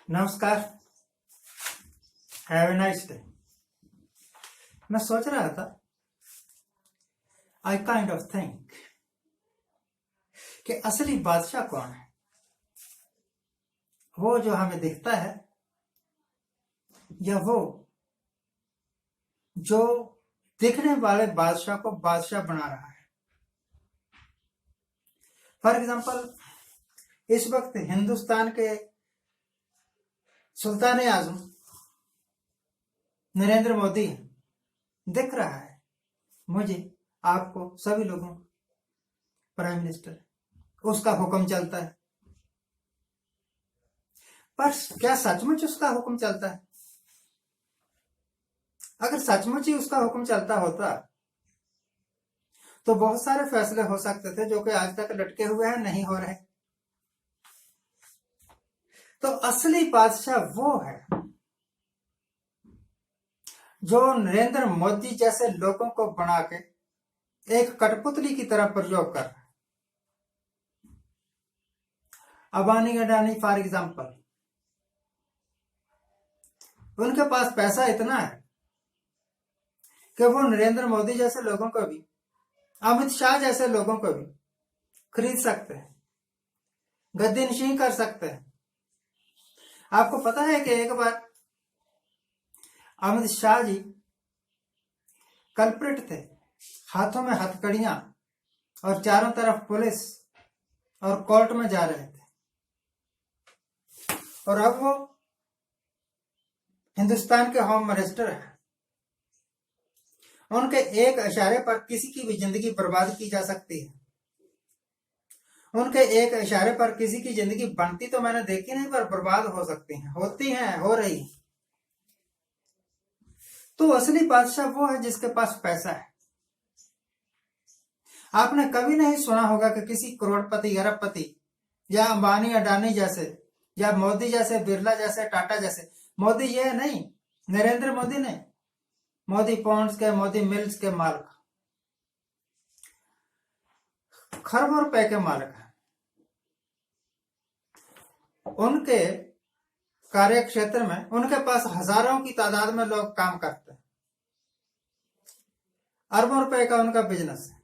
नमस्कार। Have a nice day. मैं सोच रहा था, आई काइंड ऑफ थिंक कि असली बादशाह कौन है। वो जो हमें दिखता है या वो जो दिखने वाले बादशाह को बादशाह बना रहा है। फॉर एग्जाम्पल, इस वक्त हिंदुस्तान के सुल्तान आजम नरेंद्र मोदी दिख रहा है मुझे, आपको, सभी लोगों को। प्राइम मिनिस्टर, उसका हुक्म चलता है। पर क्या सचमुच उसका हुक्म चलता है? अगर सचमुच ही उसका हुक्म चलता होता तो बहुत सारे फैसले हो सकते थे जो कि आज तक लटके हुए हैं, नहीं हो रहे। तो असली बादशाह वो है जो नरेंद्र मोदी जैसे लोगों को बना के एक कठपुतली की तरह प्रयोग कर रहा है। अबानी अडानी फॉर एग्जाम्पल, उनके पास पैसा इतना है कि वो नरेंद्र मोदी जैसे लोगों को भी, अमित शाह जैसे लोगों को भी खरीद सकते हैं, गद्दीनशी कर सकते हैं। आपको पता है कि एक बार अमित शाह जी कल्प्रिट थे, हाथों में हथकड़ियां और चारों तरफ पुलिस और कोर्ट में जा रहे थे, और अब वो हिंदुस्तान के होम मिनिस्टर हैं। उनके एक इशारे पर किसी की भी जिंदगी बर्बाद की जा सकती है। उनके एक इशारे पर किसी की जिंदगी बनती तो मैंने देखी नहीं, पर बर्बाद हो सकती है, होती हैं, हो रही है। तो असली बादशाह वो है जिसके पास पैसा है। आपने कभी नहीं सुना होगा कि किसी करोड़पति, अरबपति या अंबानी अडानी जैसे, या मोदी जैसे, बिरला जैसे, टाटा जैसे, मोदी ये नहीं, नरेंद्र मोदी ने, मोदी पॉन्ड्स के, मोदी मिल्स के मालिक, खरबों रुपए के मालिक है। उनके कार्य क्षेत्र में उनके पास हजारों की तादाद में लोग काम करते हैं। अरबों रुपए का उनका बिजनेस है।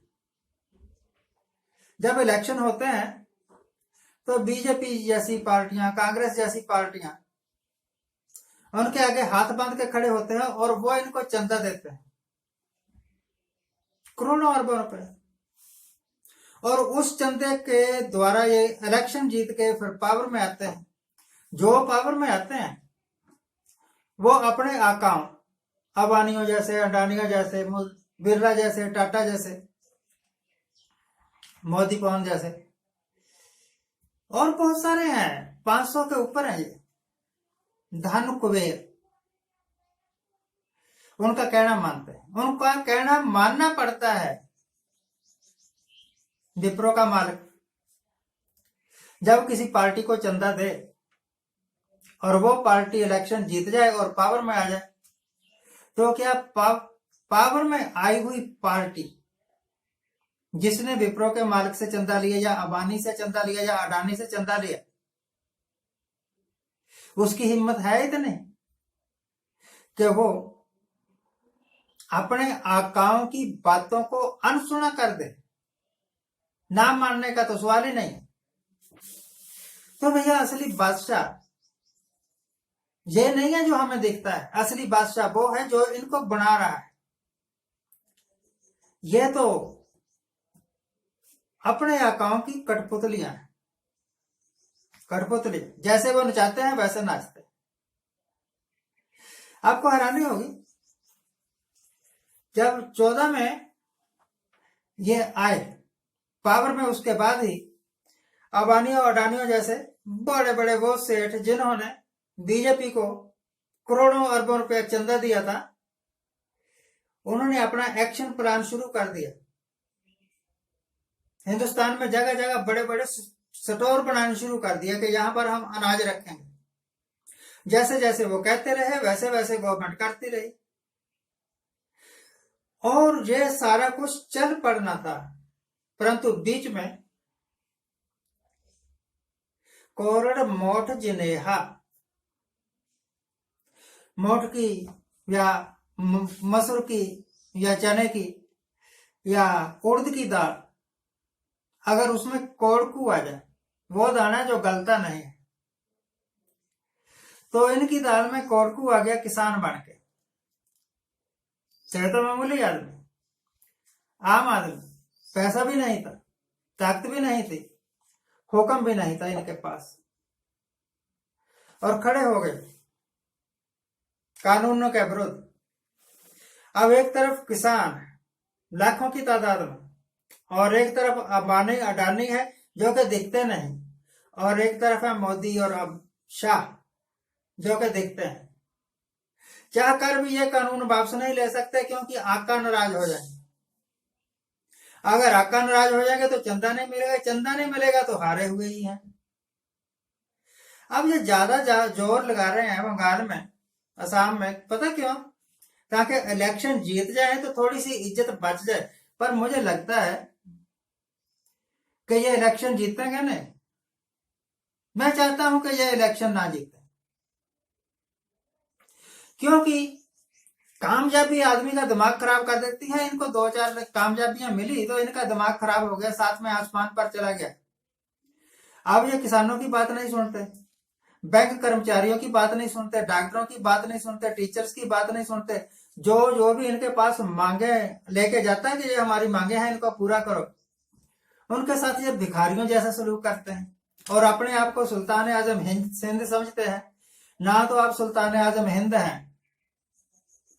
जब इलेक्शन होते हैं तो बीजेपी जैसी पार्टियां, कांग्रेस जैसी पार्टियां उनके आगे हाथ बांध के खड़े होते हैं और वो इनको चंदा देते हैं, करोड़ों अरबों रुपए। और उस चंदे के द्वारा ये इलेक्शन जीत के फिर पावर में आते हैं। जो पावर में आते हैं वो अपने अकाउंट, अबानियों जैसे, अडानियों जैसे, बिरला जैसे, टाटा जैसे, मोदी पॉन जैसे, और बहुत सारे हैं, 500 के ऊपर हैं ये धन कुबेर, उनका कहना मानते हैं। उनका कहना मानना पड़ता है। विप्रो का मालिक जब किसी पार्टी को चंदा दे और वो पार्टी इलेक्शन जीत जाए और पावर में आ जाए, तो क्या पावर में आई हुई पार्टी जिसने विप्रो के मालिक से चंदा लिया, या अबानी से चंदा लिया, या अडानी से चंदा लिया, उसकी हिम्मत है इतनी कि वो अपने आकाओं की बातों को अनसुना कर दे? ना मानने का तो सवाल ही नहीं। तो भैया, असली बादशाह ये नहीं है जो हमें दिखता है। असली बादशाह वो है जो इनको बना रहा है। ये तो अपने आकाओं की कठपुतलियां हैं। कठपुतली जैसे वो नचाते हैं वैसे नाचते हैं। आपको हैरानी होगी, जब 14 में ये आए पावर में, उसके बाद ही अबानियों अडानियों जैसे बड़े बड़े वो सेठ जिन्होंने बीजेपी को करोड़ों अरबों रुपए चंदा दिया था, उन्होंने अपना एक्शन प्लान शुरू कर दिया। हिंदुस्तान में जगह जगह बड़े बड़े स्टोर बनाने शुरू कर दिया कि यहां पर हम अनाज रखेंगे। जैसे जैसे वो कहते रहे वैसे वैसे गवर्नमेंट करती रही, और ये सारा कुछ चल पड़ना था। परंतु बीच में कोरड़ मोठ जिनेहा मोठ की या मसूर की या चने की या उड़द की दाल, अगर उसमें कोड़कू आ जाए, वो दाना जो गलता नहीं है, तो इनकी दाल में कोड़कू आ गया किसान बन के। चाहे तो मामूली आदमी, आम आदमी, पैसा भी नहीं था, ताकत भी नहीं थी, हुक्म भी नहीं था इनके पास, और खड़े हो गए कानूनों के विरुद्ध। अब एक तरफ किसान लाखों की तादाद में, और एक तरफ अंबानी अडानी है जो कि दिखते नहीं, और एक तरफ है मोदी और अब शाह जो कि दिखते हैं। चाह कर भी ये कानून वापस नहीं ले सकते, क्योंकि आका नाराज हो जाएंगे। अगर आका नाराज हो जाएंगे तो चंदा नहीं मिलेगा, चंदा नहीं मिलेगा तो हारे हुए ही हैं। अब ये ज्यादा जोर लगा रहे हैं बंगाल में, असम में, पता क्यों? ताकि इलेक्शन जीत जाए तो थोड़ी सी इज्जत बच जाए। पर मुझे लगता है कि ये इलेक्शन जीतेंगे नहीं। मैं चाहता हूं कि ये इलेक्शन ना जीते, क्योंकि कामयाबी आदमी का दिमाग खराब कर देती है। इनको 2-4 कामयाबियां मिली तो इनका दिमाग खराब हो गया, साथ में आसमान पर चला गया। अब ये किसानों की बात नहीं सुनते, बैंक कर्मचारियों की बात नहीं सुनते, डॉक्टरों की बात नहीं सुनते, टीचर्स की बात नहीं सुनते। जो भी इनके पास मांगे लेके जाता है कि ये हमारी मांगे हैं, इनको पूरा करो, उनके साथ ये भिखारियों जैसा सलूक करते हैं। और अपने आप को सुल्तान आजम हिंद सिंध समझते हैं। ना तो आप सुल्तान आजम हिंद हैं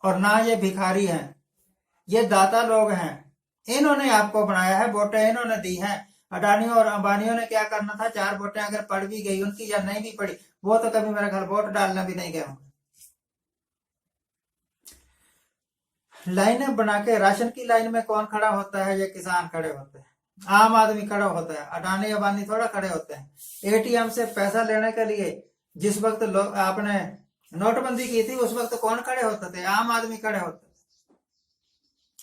और ना ये भिखारी हैं, ये दाता लोग हैं। इन्होंने आपको बनाया है, वोटें इन्होंने दी हैं। अडानियों और अंबानियों ने क्या करना था? 4 वोटें अगर पड़ भी गई उनकी या नहीं भी पड़ी, वो तो कभी मेरा ख्याल वोट डालना भी नहीं गए होंगे। लाइनें बना के, राशन की लाइन में कौन खड़ा होता है? ये किसान खड़े होते हैं, आम आदमी खड़ा होता है। अडानी अंबानी थोड़ा खड़े होते हैं। एटीएम से पैसा लेने के लिए जिस वक्त लोग आपने नोटबंदी की थी, उस वक्त कौन खड़े होते थे? आम आदमी खड़े होते थे।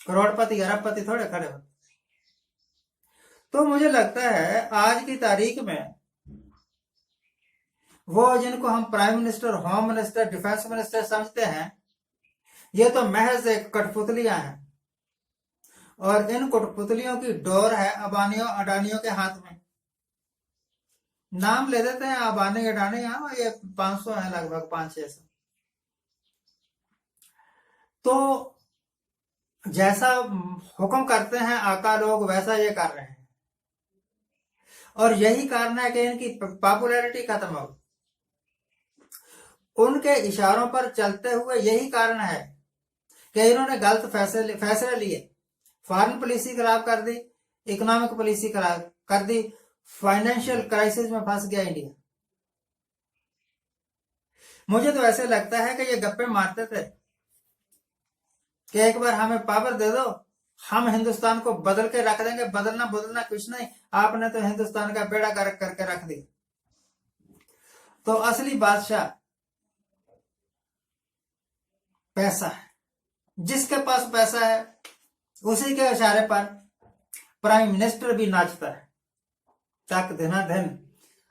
करोड़पति अरबपति थोड़े खड़े होते। तो मुझे लगता है आज की तारीख में वो जिनको हम prime minister, home minister, defence minister समझते हैं, ये तो महज एक कठपुतलियां हैं। और इन कठपुतलियों की डोर है अंबानियों अडानियों के हाथ में। नाम ले देते हैं अंबानी अडानी, हाँ ये 500 है लगभग, 500-600। तो जैसा हुक्म करते हैं आका लोग, वैसा ये कर रहे हैं। और यही कारण है कि इनकी पॉपुलैरिटी खत्म हो। उनके इशारों पर चलते हुए यही कारण है कि इन्होंने गलत फैसले लिए। फॉरेन पॉलिसी खराब कर दी, इकोनॉमिक पॉलिसी खराब कर दी, फाइनेंशियल क्राइसिस में फंस गया इंडिया। मुझे तो ऐसे लगता है कि ये गप्पे मारते थे कि एक बार हमें पावर दे दो, हम हिंदुस्तान को बदल के रख देंगे। बदलना कुछ नहीं, आपने तो हिंदुस्तान का बेड़ा गर्क करके रख दिया। तो असली बादशाह पैसा है। जिसके पास पैसा है उसी के इशारे पर प्राइम मिनिस्टर भी नाचता है, तक धनाधन,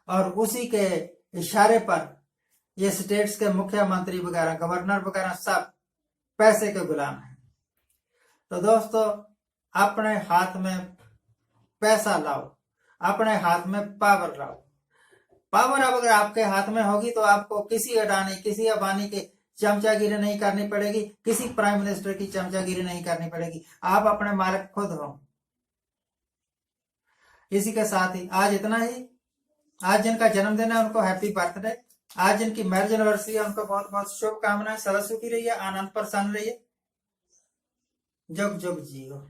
और उसी के इशारे पर ये स्टेट्स के मुख्यमंत्री वगैरह, गवर्नर वगैरह सब पैसे के गुलाम हैं। तो दोस्तों, अपने हाथ में पैसा लाओ, अपने हाथ में पावर लाओ। पावर अब अगर आपके हाथ में होगी तो आपको किसी अडानी, किसी अंबानी के चमचागिरी नहीं करनी पड़ेगी, किसी प्राइम मिनिस्टर की चमचागिरी नहीं करनी पड़ेगी। आप अपने मालिक खुद हो। इसी के साथ ही आज इतना ही। आज जिनका जन्मदिन है उनको हैप्पी बर्थडे। आज जिनकी मैरिज एनिवर्सरी है उनको बहुत बहुत शुभकामनाएं। सदा सुखी रहिए, आनंद प्रसन्न रहिए, जुग जुग जियो।